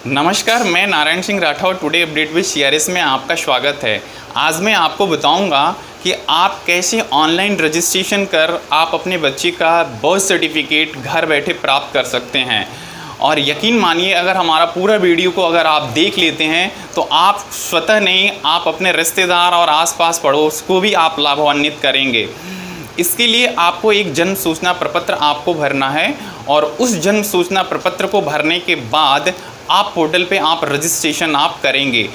नमस्कार, मैं Narayan Singh Rathore. Today update with CRS में आपका स्वागत है। आज मैं आपको बताऊंगा कि आप कैसे ऑनलाइन रजिस्ट्रेशन कर आप अपने बच्चे का बर्थ सर्टिफिकेट घर बैठे प्राप्त कर सकते हैं। और यकीन मानिए, अगर हमारा पूरा वीडियो को अगर आप देख लेते हैं तो आप स्वतः नहीं, आप अपने रिश्तेदार और आसपास पड़ोस को भी आप लाभान्वित करेंगे। इसके लिए आपको एक जन्म सूचना प्रपत्र आपको भरना है और उस जन्म सूचना प्रपत्र को भरने के बाद आप पोर्टल पे आप रजिस्ट्रेशन आप करेंगे।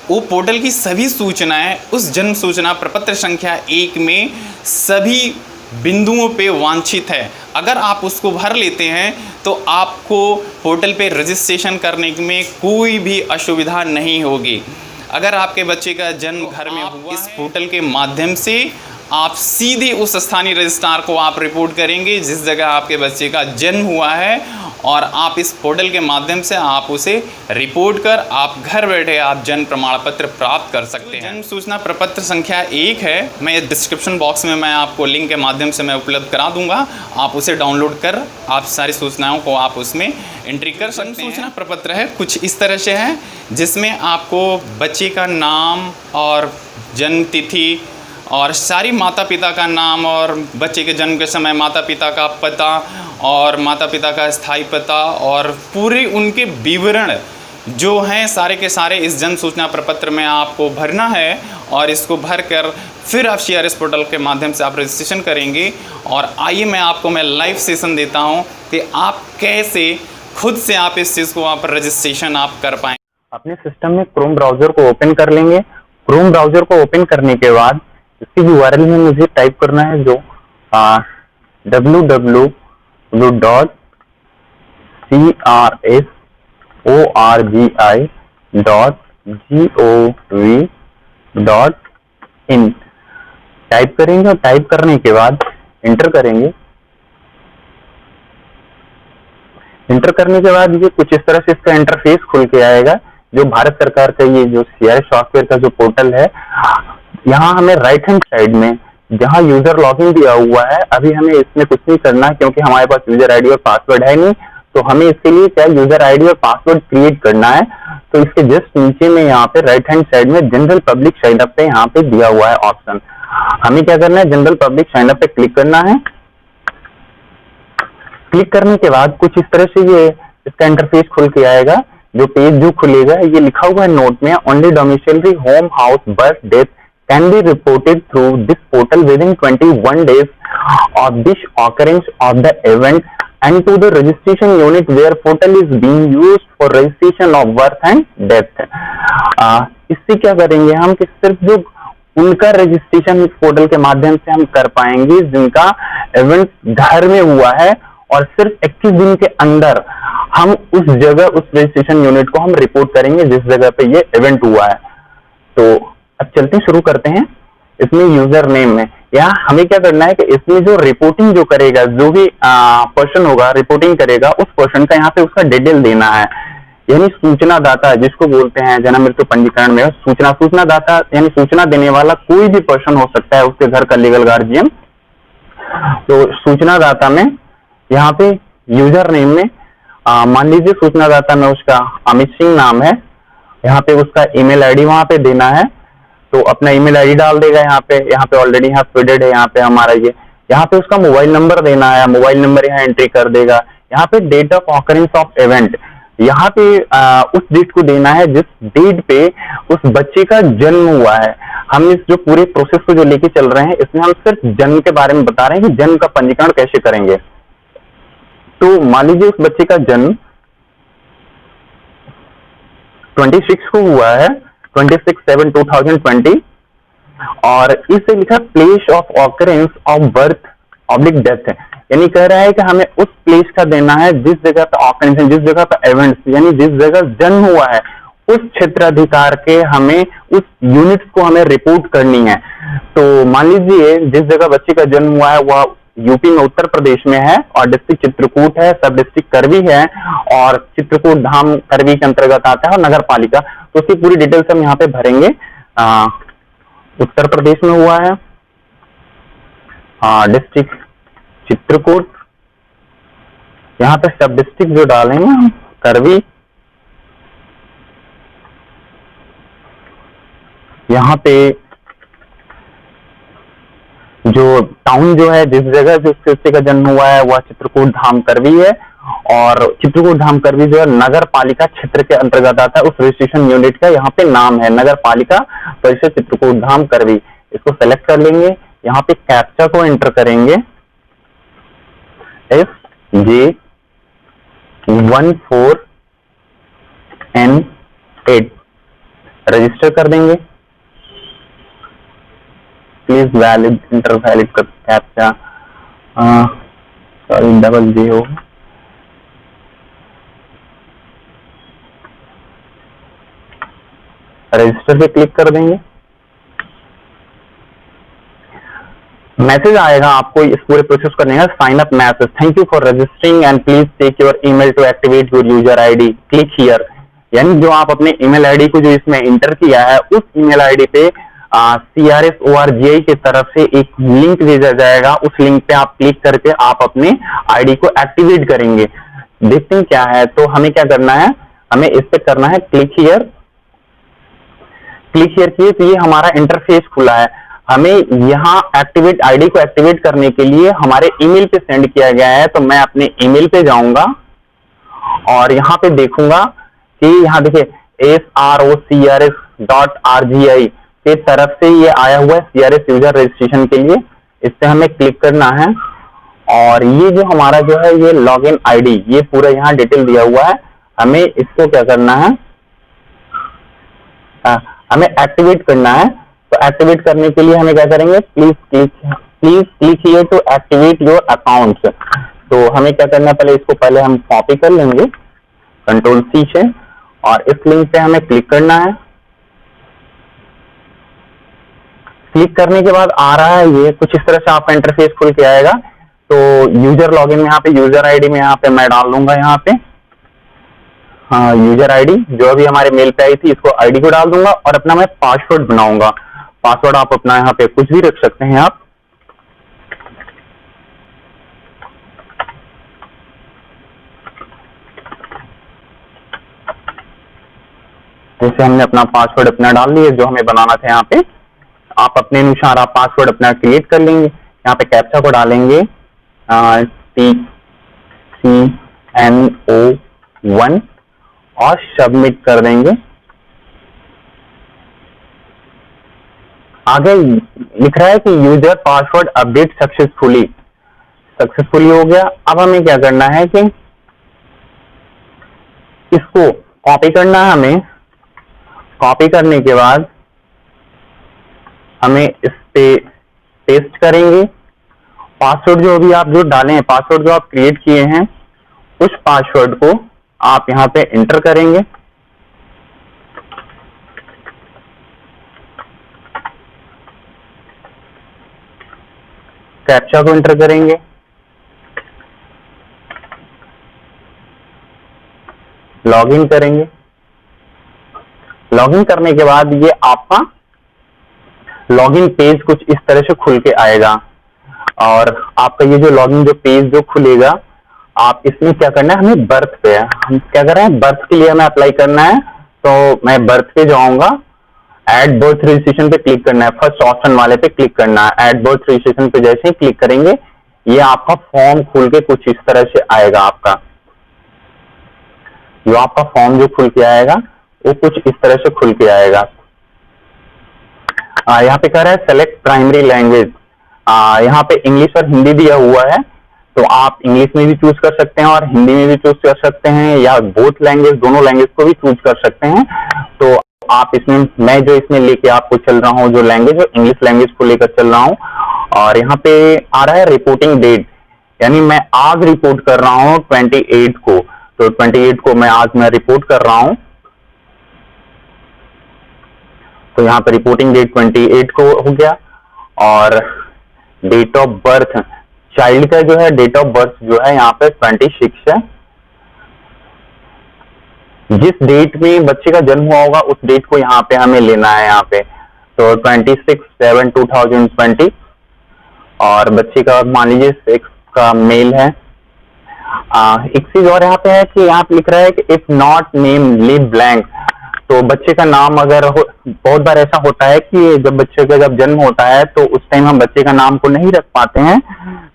वो पोर्टल की सभी सूचनाएं उस जन्म सूचना प्रपत्र संख्या 1 में सभी बिंदुओं पे वांछित है। अगर आप उसको भर लेते हैं तो आपको पोर्टल पे रजिस्ट्रेशन करने में कोई भी असुविधा नहीं होगी। अगर आपके बच्चे का जन्म घर में हुआ, इस पोर्टल के माध्यम से आप सीधे उस स्थानीय रजिस्ट्रार को आप रिपोर्ट करेंगे जिस जगह आपके बच्चे का जन्म हुआ है, और आप इस पोर्टल के माध्यम से आप उसे रिपोर्ट कर आप घर बैठे आप जन्म प्रमाण पत्र प्राप्त कर सकते हैं। जन्म सूचना प्रपत्र संख्या 1 है, मैं डिस्क्रिप्शन बॉक्स में मैं आपको लिंक के माध्यम से मैं उपलब्ध करा दूंगा। आप उसे डाउनलोड कर आप सारी सूचनाओं को आप उसमें एंट्री कर सकते हैं। सूचना प्रपत्र है कुछ इस तरह से है, जिसमें आपको बच्चे का नाम और जन्म तिथि और सारी माता पिता का नाम और बच्चे के जन्म के समय माता पिता का पता और माता पिता का स्थायी पता और पूरे उनके विवरण जो हैं सारे के सारे इस जन्म सूचना प्रपत्र में आपको भरना है। और इसको भरकर फिर आप सीआरएस पोर्टल के माध्यम से आप रजिस्ट्रेशन करेंगे। और आइए मैं लाइव सेशन देता हूं कि आप कैसे खुद से आप इस चीज़ को आप रजिस्ट्रेशन आप कर पाएँ। अपने सिस्टम में क्रोम ब्राउजर को ओपन कर लेंगे। क्रोम ब्राउजर को ओपन करने के बाद इसकी यूआरएल में मुझे टाइप करना है जो www.crsorgi.gov.in टाइप करेंगे और टाइप करने के बाद इंटर करेंगे। इंटर करने के बाद ये कुछ इस तरह से इसका इंटरफेस खुल के आएगा। जो भारत सरकार का ये जो सीआरएस सॉफ्टवेयर का जो पोर्टल है, यहाँ हमें राइट हैंड साइड में जहाँ यूजर लॉगिन दिया हुआ है, अभी हमें इसमें कुछ नहीं करना है क्योंकि हमारे पास यूजर आईडी और पासवर्ड है नहीं। तो हमें इसके लिए क्या यूजर आईडी और पासवर्ड क्रिएट करना है। तो इसके जस्ट नीचे में यहाँ पे राइट हैंड साइड में जनरल पब्लिक साइन अप पे यहाँ पे दिया हुआ है ऑप्शन। हमें क्या करना है, जनरल पब्लिक साइन अप पे क्लिक करना है। क्लिक करने के बाद कुछ इस तरह से ये इसका इंटरफेस खुल के आएगा। जो पेज जो खुलेगा, ये लिखा हुआ है नोट में, only domiciliary home house birth death can be reported through this portal within 21 days of this occurrence of the event and to the registration unit where portal is being used for registration of birth and death। इससे क्या करेंगे हम कि सिर्फ जो उनका registration इस portal के माध्यम से हम कर पाएंगे जिनका इवेंट घर में हुआ है, और सिर्फ 21 दिन के अंदर हम उस जगह उस रजिस्ट्रेशन यूनिट को हम रिपोर्ट करेंगे जिस जगह पे ये इवेंट हुआ है। तो अब चलते शुरू करते हैं। इसमें यूजर नेम में यहाँ हमें क्या करना है कि इसमें जो रिपोर्टिंग जो करेगा, जो भी पर्सन होगा रिपोर्टिंग करेगा, उस पर्सन का यहाँ पे उसका डिटेल देना है। यानी सूचना दाता जिसको बोलते हैं, जन्म मृत्यु पंजीकरण में सूचना दाता यानी सूचना देने वाला कोई भी पर्सन हो सकता है, उसके घर का लीगल गार्जियन। तो सूचना दाता में यहाँ पे यूजर नेम में मान लीजिए सूचना दाता में उसका अमित सिंह नाम है, यहाँ पे उसका ईमेल आईडी वहां पे देना है। तो अपना ईमेल आईडी डाल देगा यहाँ पे ऑलरेडी यहाँ फीडेड है यहाँ पे हमारा ये। यहाँ पे उसका मोबाइल नंबर देना है, मोबाइल नंबर यहाँ एंट्री कर देगा। यहाँ पे date of occurrence of event यहाँ पे उस डेट को देना है जिस डेट पे उस बच्चे का जन्म हुआ है। हम इस जो पूरे प्रोसेस को जो लेके चल रहे हैं, इसमें हम सिर्फ जन्म के बारे में बता रहे हैं कि जन्म का पंजीकरण कैसे करेंगे। तो मान लीजिए उस बच्चे का जन्म 26 को हुआ है, 26/7/2020, और इसे लिखा place of occurrence of birth oblique death है। यानी कह रहा है कि हमें उस प्लेस का देना है जिस जगह पे ऑकरेंस है, जिस जगह पे इवेंट्स यानी जिस जगह जन्म हुआ है, उस क्षेत्राधिकार के हमें उस यूनिट्स को हमें रिपोर्ट करनी है। तो मान लीजिए जिस जगह बच्चे का जन्म हुआ है वह यूपी में उत्तर प्रदेश में है और डिस्ट्रिक्ट चित्रकूट है, सब डिस्ट्रिक्ट करवी है और चित्रकूट धाम करवी के अंतर्गत आता है और नगर पालिका। तो उसकी पूरी डिटेल्स हम यहाँ पे भरेंगे। उत्तर प्रदेश में हुआ है, डिस्ट्रिक्ट चित्रकूट, यहाँ पे सब डिस्ट्रिक्ट जो डालेंगे हम करवी यहाँ पे जो टाउन जो है, जिस जगह जिस बच्चे का जन्म हुआ है वह चित्रकूट धाम करवी है, और चित्रकूट धाम करवी जो है नगर पालिका क्षेत्र के अंतर्गत आता है। उस रजिस्ट्रेशन यूनिट का यहाँ पे नाम है नगर पालिका परिषद चित्रकूट धाम करवी। इसको सेलेक्ट कर लेंगे, यहाँ पे कैप्चा को एंटर करेंगे, FJ14N8 रजिस्टर कर देंगे। प्लीज वैलिड इंटर वैलिड कर कैप्चा, सॉरी डबल J हो। रजिस्टर पे क्लिक कर देंगे। मैसेज आएगा आपको इस पूरे प्रोसेस करने का, sign up message, thank you for registering and please take your email to activate your user ID, click here. यानी जो आप अपने ईमेल आईडी को जो इसमें इंटर किया है उस ईमेल आईडी पे CRS ORGI की तरफ से एक लिंक भेजा जाएगा। उस लिंक पे आप क्लिक करके आप अपने आईडी को एक्टिवेट करेंगे। देखते हैं क्या है। तो हमें क्या करना है, हमें इस पे करना है क्लिक हियर। क्लिक हियर किए तो ये हमारा इंटरफेस खुला है। हमें यहाँ एक्टिवेट आईडी को एक्टिवेट करने के लिए हमारे ईमेल पे सेंड किया गया है। तो मैं अपने ईमेल पे जाऊंगा और यहाँ पे देखूंगा कि यहाँ देखिए SROCRS.RGI के तरफ से ये आया हुआ है CRS यूजर रजिस्ट्रेशन के लिए। इस पे हमें क्लिक करना है और ये जो हमारा जो है ये लॉगिन आईडी, ये पूरा यहाँ डिटेल दिया हुआ है। हमें इसको क्या करना है, हमें एक्टिवेट करना है। तो एक्टिवेट करने के लिए हमें क्या करेंगे, please click here to activate your accounts. तो हमें क्या करना है, पहले हम कॉपी कर लेंगे Ctrl+C से और इस लिंक पे हमें क्लिक करना है। क्लिक करने के बाद आ रहा है ये कुछ इस तरह से आपका इंटरफेस खुल के आएगा। तो यूजर लॉगिन में यहाँ पे यूजर आईडी में यहाँ पे मैं डाल दूंगा, यहाँ पे हाँ यूजर आईडी जो अभी हमारे मेल पे आई थी, इसको आईडी को डाल दूंगा और अपना मैं पासवर्ड बनाऊंगा। पासवर्ड आप अपना यहाँ पे कुछ भी रख सकते हैं आप। जैसे हमने अपना पासवर्ड अपना डाल लिया जो हमें बनाना था। यहाँ पे आप अपने अनुसार आप पासवर्ड अपना क्रिएट कर लेंगे। यहाँ पे कैप्चा को डालेंगे TCNO1 और सबमिट कर देंगे। आगे लिख रहा है कि यूजर पासवर्ड अपडेट सक्सेसफुली हो गया। अब हमें क्या करना है कि इसको कॉपी करना है। हमें कॉपी करने के बाद हमें इस पे पेस्ट करेंगे। पासवर्ड जो अभी आप जो डाले हैं, पासवर्ड जो आप क्रिएट किए हैं, उस पासवर्ड को आप यहां पे एंटर करेंगे। कैप्चा को एंटर करेंगे, लॉगिन करेंगे। लॉगिन करने के बाद ये आपका लॉगिन पेज कुछ इस तरह से खुल के आएगा। और आपका ये जो लॉगिन जो पेज जो खुलेगा, आप इसमें क्या करना है, हमें बर्थ पे हम क्या कर रहे हैं, बर्थ के लिए हमें अप्लाई करना है। तो मैं बर्थ पे जाऊंगा, ऐड बर्थ रजिस्ट्रेशन पे क्लिक करना है, फर्स्ट ऑप्शन वाले पे क्लिक करना है। ऐड बर्थ रजिस्ट्रेशन पे जैसे ही क्लिक करेंगे ये आपका फॉर्म खुल के कुछ इस तरह से आएगा। आपका जो आपका फॉर्म जो खुल के आएगा वो कुछ इस तरह से खुल के आएगा। यहाँ पे कह रहा है सेलेक्ट प्राइमरी लैंग्वेज। यहाँ पे इंग्लिश और हिंदी दिया हुआ है, तो आप इंग्लिश में भी चूज कर सकते हैं और हिंदी में भी चूज कर सकते हैं, या बोथ लैंग्वेज दोनों लैंग्वेज को भी चूज कर सकते हैं। तो आप इसमें, मैं जो इसमें लेके आपको चल रहा हूँ जो लैंग्वेज, वो इंग्लिश लैंग्वेज को लेकर चल रहा हूँ। और यहाँ पे आ रहा है रिपोर्टिंग डेट, यानी मैं आज रिपोर्ट कर रहा हूँ 28 को। तो 28 को आज मैं रिपोर्ट कर रहा हूँ। तो यहाँ पे रिपोर्टिंग डेट 28 को हो गया। और डेट ऑफ बर्थ चाइल्ड का जो है, डेट ऑफ बर्थ जो है यहाँ पे 26 है। जिस डेट में बच्चे का जन्म हुआ होगा उस डेट को यहाँ पे हमें लेना है। यहाँ पे तो 26/7/2020। और बच्चे का मान लीजिए 6 का मेल है। एक चीज और यहाँ पे है कि यहाँ पे लिख रहा है कि if not name leave blank. तो बच्चे का नाम अगर बहुत बार ऐसा होता है कि जब बच्चे का जब जन्म होता है तो उस टाइम हम बच्चे का नाम को नहीं रख पाते हैं,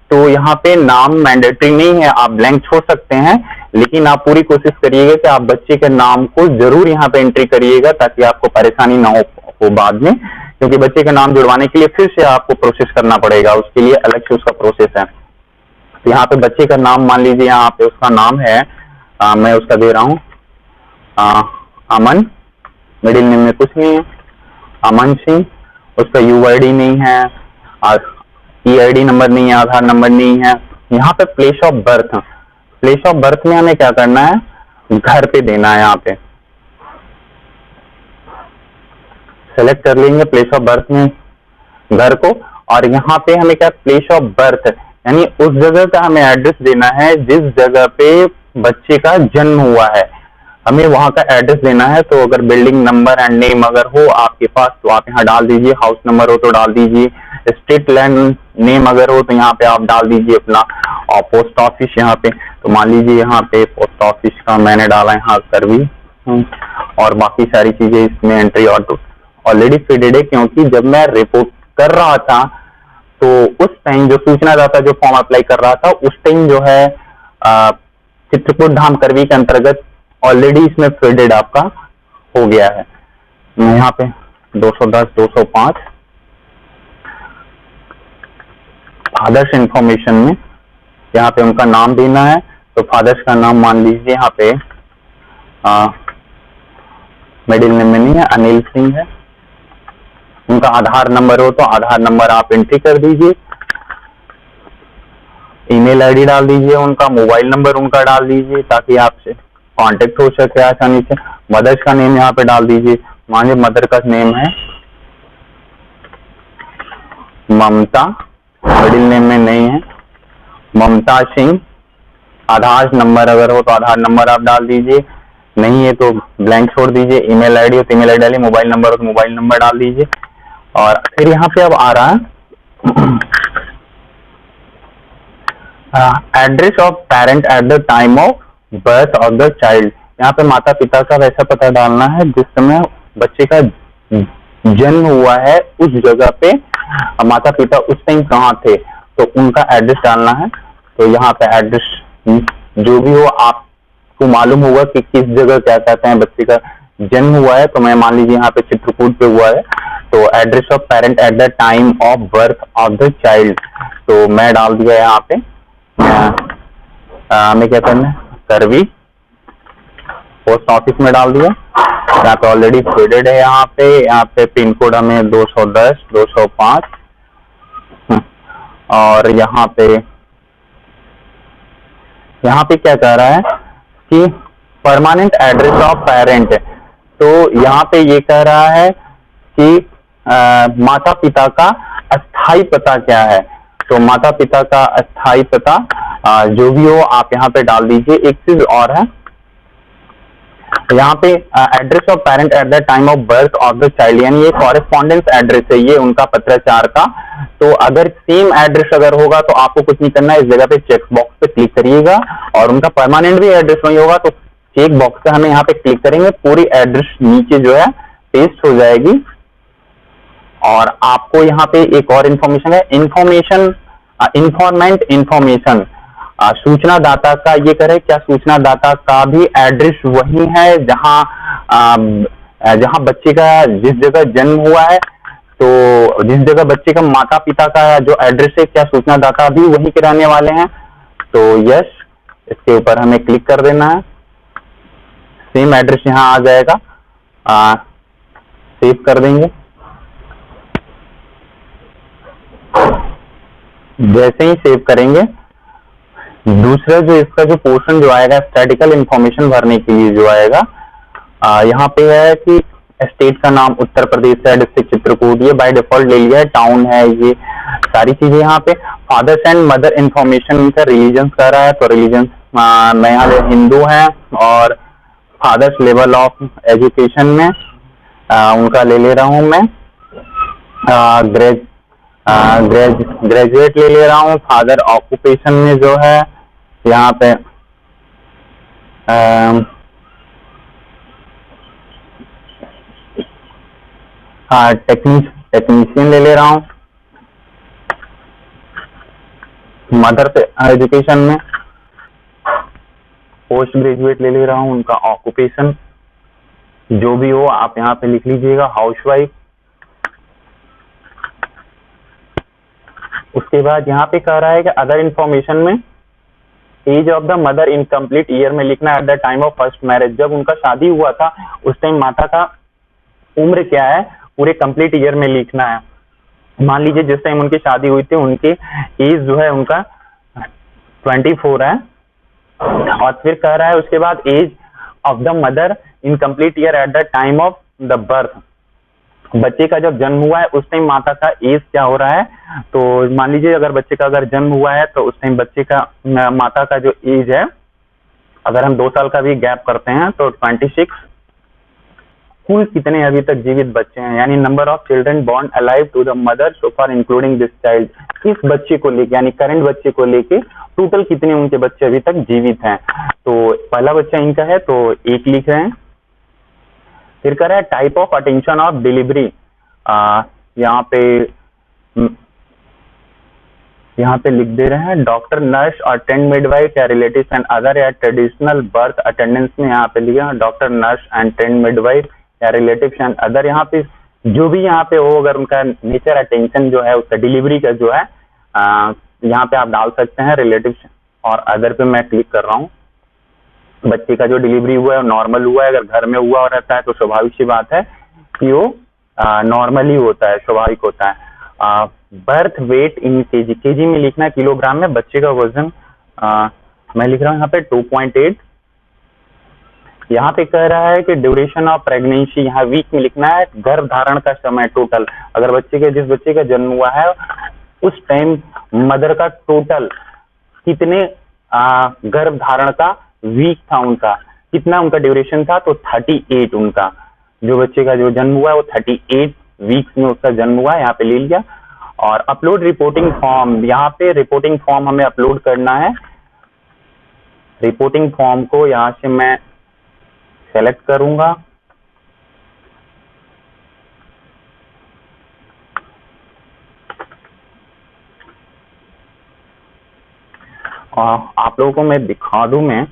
तो यहाँ पे नाम मैंडेटरी नहीं है, आप ब्लैंक छोड़ सकते हैं, लेकिन आप पूरी कोशिश करिएगा कि आप बच्चे के नाम को जरूर यहाँ पे एंट्री करिएगा ताकि आपको परेशानी ना हो बाद में, क्योंकि बच्चे का नाम जुड़वाने के लिए फिर से आपको प्रोसेस करना पड़ेगा, उसके लिए अलग से उसका प्रोसेस है। तो यहाँ पे बच्चे का नाम मान लीजिए, यहाँ पे उसका नाम है मैं उसका दे रहा हूँ अमन, मिडिल नेम में कुछ नहीं है, अमन सिंह, उसका यूआईडी नहीं है और ईआईडी नंबर नहीं है, आधार नंबर नहीं है। यहाँ पे place of birth, place of birth में हमें क्या करना है, घर पे देना है, यहाँ पे सेलेक्ट कर लेंगे प्लेस ऑफ बर्थ में घर को, और यहाँ पे हमें क्या प्लेस ऑफ बर्थ यानी उस जगह का हमें एड्रेस देना है जिस जगह पे बच्चे का जन्म हुआ है, हमें वहां का एड्रेस देना है। तो अगर बिल्डिंग नंबर एंड नेम अगर हो आपके पास तो आप यहाँ डाल दीजिए, हाउस नंबर हो तो डाल दीजिए, स्ट्रीट लैंड नेम अगर हो तो यहाँ पे आप डाल दीजिए अपना, और पोस्ट ऑफिस यहाँ पे, तो मान लीजिए यहाँ पे पोस्ट ऑफिस का मैंने डाला यहाँ करवी, और बाकी सारी चीजें इसमें एंट्री ऑलरेडी फिटेड है, क्योंकि जब मैं रिपोर्ट कर रहा था तो उस टाइम जो सूचना दाता जो फॉर्म अप्लाई कर रहा था उस टाइम जो है चित्रकूट धाम करवी के अंतर्गत ऑलरेडी इसमें फिटेड आपका हो गया है। यहाँ पे 210 205 फादर्स इंफॉर्मेशन में यहाँ पे उनका नाम देना है, तो फादर्स का नाम मान लीजिए यहाँ पे मिडिल नेम में नहीं है, अनिल सिंह है। उनका आधार नंबर हो तो आधार नंबर आप एंट्री कर दीजिए, ईमेल आईडी डाल दीजिए, उनका मोबाइल नंबर उनका डाल दीजिए ताकि आपसे कांटेक्ट हो सके आसानी से। मदर्स का नेम यहाँ पे डाल दीजिए, मानिए मदर का नेम है ममता, मिडिल नेम में नहीं है, ममता सिंह। आधार नंबर अगर हो तो आधार नंबर आप डाल दीजिए, नहीं है तो ब्लैंक छोड़ दीजिए। ईमेल आईडी हो तो ईमेल आईडी डालिए, मोबाइल नंबर हो तो मोबाइल नंबर डाल दीजिए। और फिर यहाँ पे अब आ रहा है address of parent eight the time of birth of the child. यहाँ पे माता पिता का वैसा पता डालना है जिस समय बच्चे का जन्म हुआ है, उस जगह पे माता पिता उस टाइम कहाँ थे तो उनका एड्रेस डालना है। तो यहाँ पे एड्रेस जो भी हो आपको मालूम होगा कि किस जगह क्या कहते हैं बच्चे का जन्म हुआ है, तो मैं मान लीजिए यहाँ पे चित्रकूट पे हुआ है, तो address of parent eight the time of birth of the child, तो मैं डाल दिया यहाँ पे हमें क्या करना है करवी, पोस्ट ऑफिस में डाल दिया, यहाँ पे ऑलरेडी फिटेड है। यहाँ पे पिन कोड हमें 210 205 और यहाँ पे क्या कह रहा है कि परमानेंट एड्रेस ऑफ पेरेंट, तो यहाँ पे ये कह रहा है कि माता पिता का अस्थाई पता क्या है, तो माता पिता का अस्थाई पता जो भी हो आप यहाँ पे डाल दीजिए। एक चीज और है यहाँ पे address of parent eight the time of birth of the child, यानी ये कॉरेस्पॉन्डेंस एड्रेस है ये उनका पत्राचार का। तो अगर सेम एड्रेस अगर होगा तो आपको कुछ नहीं करना है, इस जगह पे चेक बॉक्स पे क्लिक करिएगा, और उनका परमानेंट भी एड्रेस नहीं होगा तो चेक बॉक्स पे हमें यहाँ पे क्लिक करेंगे, पूरी एड्रेस नीचे जो है पेस्ट हो जाएगी। और आपको यहाँ पे एक और इन्फॉर्मेशन है, इन्फॉर्मेंट इन्फॉर्मेशन, सूचना दाता का ये करे क्या सूचना दाता का भी एड्रेस वही है जहां बच्चे का जिस जगह जन्म हुआ है, तो जिस जगह बच्चे का माता पिता का जो एड्रेस है क्या सूचना दाता भी वही के रहने वाले हैं, तो यस इसके ऊपर हमें क्लिक कर देना है, सेम एड्रेस यहाँ आ जाएगा, सेव कर देंगे। जैसे ही सेव करेंगे दूसरा जो इसका जो पोर्शन जो आएगा स्टैटिकल इंफॉर्मेशन भरने के लिए जो आएगा, यहाँ पे है कि स्टेट का नाम उत्तर प्रदेश है, डिस्ट्रिक्ट चित्रकूट, ये बाय डिफॉल्ट ले लिया है, टाउन है, ये सारी चीजें यहाँ पे। फादर्स एंड मदर इंफॉर्मेशन इनका रिलीजन कर रहा है, तो रिलीजन मैं यहाँ हिंदू है, और फादर्स लेवल ऑफ एजुकेशन में उनका ले रहा हूँ मैं ग्रेजुएट ले रहा हूँ। फादर ऑक्यूपेशन में जो है यहाँ पे टेक्नीशियन ले रहा हूँ। मदर पे एजुकेशन में पोस्ट ग्रेजुएट ले रहा हूँ। उनका ऑक्यूपेशन जो भी हो आप यहाँ पे लिख लीजिएगा, हाउसवाइफ। उसके बाद यहाँ पे कह रहा है कि अदर इंफॉर्मेशन में age of the mother in complete year में लिखना है। At the time of first marriage, जब उनका शादी हुआ था उस टाइम माता का उम्र क्या है पूरे कंप्लीट ईयर में लिखना है। मान लीजिए जिस टाइम उनकी शादी हुई थी उनकी एज जो है उनका 24 है। और फिर कह रहा है उसके बाद age of the mother in complete year at the time of the birth, बच्चे का जब जन्म हुआ है उस टाइम माता का एज क्या हो रहा है। तो मान लीजिए अगर बच्चे का अगर जन्म हुआ है तो उस टाइम बच्चे का माता का जो एज है, अगर हम 2 साल का भी गैप करते हैं तो 26। कुल कितने अभी तक जीवित बच्चे हैं, यानी number of children born alive to the mother so for including this child. इस बच्चे को लेके यानी करंट बच्चे को लेके टोटल कितने उनके बच्चे अभी तक जीवित हैं। तो पहला बच्चा इनका है तो 1 लिख रहे हैं। फिर कह रहा है type of attention of delivery, यहाँ पे लिख दे रहे हैं डॉक्टर, नर्स और टेंड मिडवाइफ या रिलेटिव्स एंड अदर या ट्रेडिशनल बर्थ अटेंडेंस में यहाँ पे लिखा doctor, nurse and tend midwife या रिलेटिव्स एंड अदर। यहाँ पे जो भी यहाँ पे हो अगर उनका नेचर अटेंशन जो है उसका डिलीवरी का जो है यहाँ पे आप डाल सकते हैं रिलेटिव्स और अदर पे मैं क्लिक कर रहा हूँ। बच्चे का जो डिलीवरी हुआ है नॉर्मल हुआ है, अगर घर में हुआ और रहता है तो स्वाभाविक सी बात है कि वो नॉर्मल ही होता है, स्वाभाविक होता है। बर्थ वेट इन केजी, केजी में लिखना है, किलोग्राम में बच्चे का वजन मैं लिख रहा हूँ यहाँ पे 2.8। यहाँ पे कह रहा है कि ड्यूरेशन ऑफ प्रेगनेंसी, यहाँ वीक में लिखना है, गर्भ धारण का समय टोटल, अगर जिस बच्चे का जन्म हुआ है उस टाइम मदर का टोटल कितने गर्भ धारण का वीक था, उनका कितना उनका ड्यूरेशन था, तो 38 उनका जो बच्चे का जो जन्म हुआ है वो 38 वीक्स में उसका जन्म हुआ है, यहाँ पे ले लिया। और अपलोड रिपोर्टिंग फॉर्म, यहाँ पे रिपोर्टिंग फॉर्म हमें अपलोड करना है। रिपोर्टिंग फॉर्म को यहाँ से मैं सेलेक्ट करूंगा और आप लोगों को मैं दिखा दूं मैं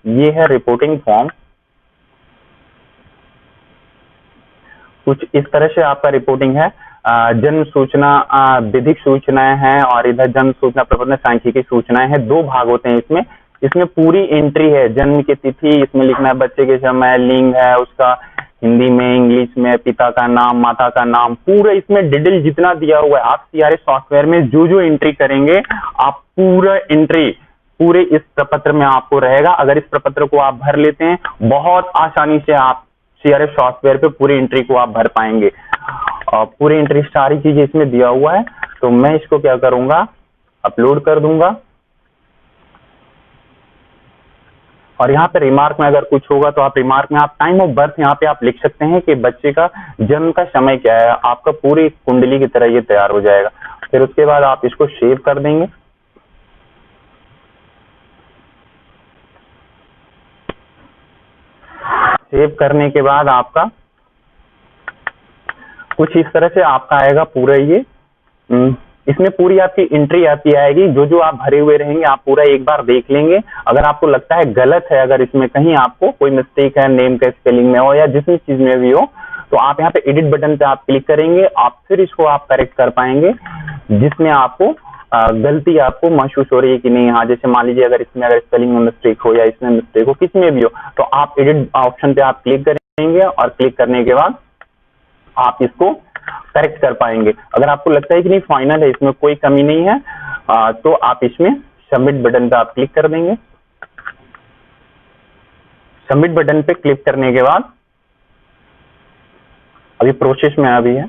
ये है रिपोर्टिंग फॉर्म। कुछ इस तरह से आपका रिपोर्टिंग है। जन्म सूचना, विधिक सूचनाएं हैं और इधर जन्म सूचना प्रबंधन सांख्यिकी सूचनाएं हैं। 2 भाग होते हैं इसमें। इसमें पूरी एंट्री है, जन्म की तिथि इसमें लिखना है, बच्चे के समय, लिंग है उसका हिंदी में, इंग्लिश में, पिता का नाम, माता का नाम, पूरा इसमें डिटेल जितना दिया हुआ है। आप सीआरएस सॉफ्टवेयर में जो एंट्री करेंगे आप पूरा एंट्री पूरे इस प्रपत्र में आपको रहेगा। अगर इस प्रपत्र को आप भर लेते हैं बहुत आसानी से आप सीआरएस सॉफ्टवेयर पे पूरी एंट्री को आप भर पाएंगे और पूरी एंट्री सारी चीजें इसमें दिया हुआ है। तो मैं इसको क्या करूंगा, अपलोड कर दूंगा। और यहाँ पे रिमार्क में अगर कुछ होगा तो आप रिमार्क में आप टाइम ऑफ बर्थ यहाँ पे आप लिख सकते हैं कि बच्चे का जन्म का समय क्या है। आपका पूरी कुंडली की तरह ये तैयार हो जाएगा। फिर उसके बाद आप इसको सेव कर देंगे। सेव करने के बाद आपका कुछ इस तरह से आपका आएगा पूरा ये। इसमें पूरी आपकी एंट्री आती आएगी, जो आप भरे हुए रहेंगे आप पूरा एक बार देख लेंगे। अगर आपको लगता है गलत है, अगर इसमें कहीं आपको कोई मिस्टेक है नेम के स्पेलिंग में हो या जिस चीज में भी हो, तो आप यहाँ पे एडिट बटन पे आप क्लिक करेंगे, आप फिर इसको आप करेक्ट कर पाएंगे जिसमें आपको गलती आपको महसूस हो रही है कि नहीं। हाँ, जैसे मान लीजिए अगर इसमें अगर स्पेलिंग में मिस्टेक हो या इसमें मिस्टेक हो, किस में भी हो, तो आप एडिट ऑप्शन पे आप क्लिक करेंगे और क्लिक करने के बाद आप इसको करेक्ट कर पाएंगे। अगर आपको लगता है कि नहीं फाइनल है, इसमें कोई कमी नहीं है, तो आप इसमें सबमिट बटन पे आप क्लिक कर देंगे। सबमिट बटन पे क्लिक करने के बाद अभी प्रोसेस में अभी है।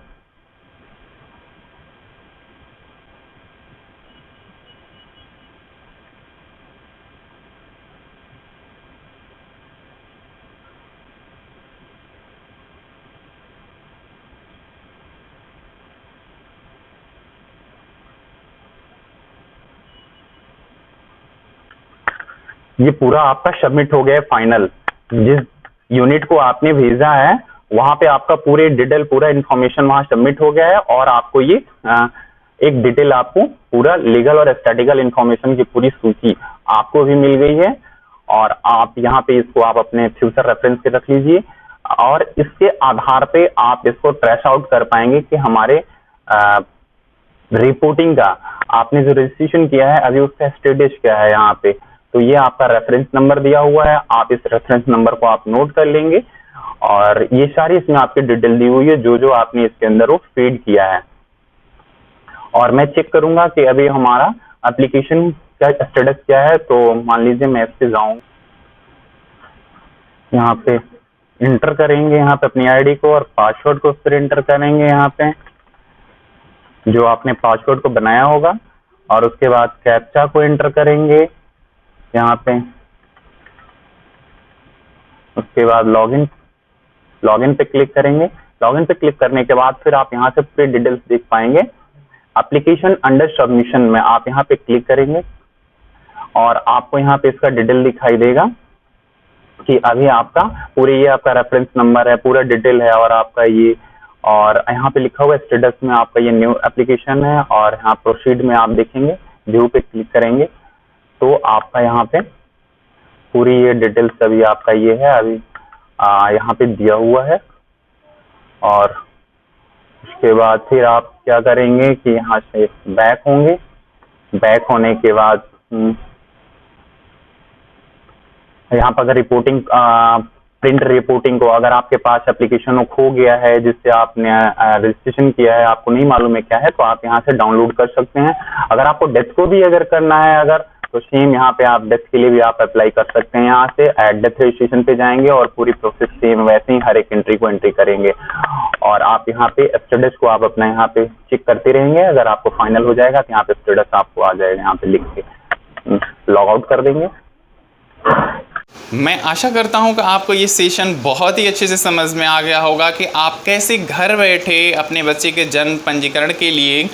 ये पूरा आपका सबमिट हो गया है फाइनल। जिस यूनिट को आपने भेजा है वहां पे आपका पूरे डिटेल पूरा इन्फॉर्मेशन वहां सबमिट हो गया है और आपको ये एक डिटेल आपको पूरा लीगल और स्टैटिकल इन्फॉर्मेशन की पूरी सूची आपको भी मिल गई है और आप यहाँ पे इसको आप अपने फ्यूचर रेफरेंस पे रख लीजिए और इसके आधार पे आप इसको ट्रेस आउट कर पाएंगे कि हमारे रिपोर्टिंग का आपने जो रजिस्ट्रेशन किया है अभी उसका स्टेटस क्या है यहाँ पे। तो ये आपका रेफरेंस नंबर दिया हुआ है, आप इस रेफरेंस नंबर को आप नोट कर लेंगे और ये सारी इसमें आपकी डिटेल दी हुई है जो जो आपने इसके अंदर वो फीड किया है। और मैं चेक करूंगा कि अभी हमारा एप्लीकेशन का स्टेटस क्या है। तो मान लीजिए मैं इस पे जाऊं, यहाँ पे इंटर करेंगे यहाँ पे अपनी आईडी को और पासवर्ड को उस पर इंटर करेंगे यहाँ पे जो आपने पासवर्ड को बनाया होगा और उसके बाद कैप्चा को एंटर करेंगे यहाँ पे। उसके बाद लॉगिन पे क्लिक करेंगे। लॉगिन पे क्लिक करने के बाद फिर आप यहाँ से पूरी डिटेल्स देख पाएंगे। एप्लीकेशन अंडर सबमिशन में आप यहाँ पे क्लिक करेंगे और आपको यहाँ पे इसका डिटेल दिखाई देगा कि अभी आपका पूरे ये आपका रेफरेंस नंबर है, पूरा डिटेल है और आपका ये और यहाँ पे लिखा हुआ स्टेटस में आपका ये न्यू एप्लीकेशन है और यहाँ प्रोसीड में आप देखेंगे, व्यू पे क्लिक करेंगे तो आपका यहाँ पे पूरी ये डिटेल्स अभी आपका ये है अभी यहाँ पे दिया हुआ है। और उसके बाद फिर आप क्या करेंगे कि यहाँ से बैक होंगे। बैक होने के बाद यहाँ पर अगर रिपोर्टिंग प्रिंट रिपोर्टिंग को अगर आपके पास एप्लीकेशन खो गया है जिससे आपने रजिस्ट्रेशन किया है, आपको नहीं मालूम है क्या है, तो आप यहाँ से डाउनलोड कर सकते हैं। अगर आपको डेथ को भी अगर करना है अगर तो सेम यहाँ पे आप डेथ के लिए भी आप अप्लाई कर सकते हैं। यहाँ से एट डेथ रजिस्ट्रेशन पे जाएंगे और पूरी प्रोसेस सेम वैसे ही हर एक एंट्री को एंट्री करेंगे और आप यहाँ पे स्टेटस को आप अपना यहाँ पे चेक करते रहेंगे। अगर आपको फाइनल हो जाएगा तो यहाँ पे स्टेटस आपको आ जाएगा, यहाँ पे लिख के लॉग आउट कर देंगे। मैं आशा करता हूं कि आपको ये सेशन बहुत ही अच्छे से समझ में आ गया होगा कि आप कैसे घर बैठे अपने बच्चे के जन्म पंजीकरण के लिए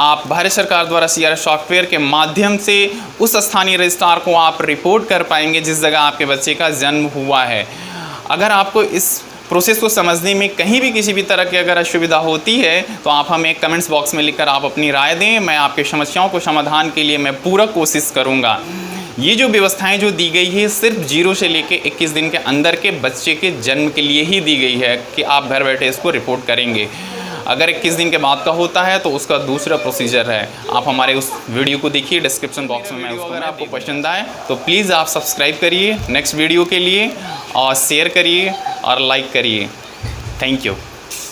आप भारत सरकार द्वारा सीआरएस सॉफ्टवेयर के माध्यम से उस स्थानीय रजिस्ट्रार को आप रिपोर्ट कर पाएंगे जिस जगह आपके बच्चे का जन्म हुआ है। अगर आपको इस प्रोसेस को समझने में कहीं भी किसी भी तरह की अगर असुविधा होती है तो आप हमें कमेंट्स बॉक्स में लिखकर आप अपनी राय दें। मैं आपकी समस्याओं को समाधान के लिए मैं पूरा कोशिश करूँगा। ये जो व्यवस्थाएं जो दी गई है सिर्फ 0 से लेके 21 दिन के अंदर के बच्चे के जन्म के लिए ही दी गई है कि आप घर बैठे इसको रिपोर्ट करेंगे। अगर 21 दिन के बाद का होता है तो उसका दूसरा प्रोसीजर है। आप हमारे उस वीडियो को देखिए, डिस्क्रिप्शन बॉक्स में मैं उसको, अगर आपको पसंद आए तो प्लीज़ आप सब्सक्राइब करिए नेक्स्ट वीडियो के लिए और शेयर करिए और लाइक करिए। Thank you.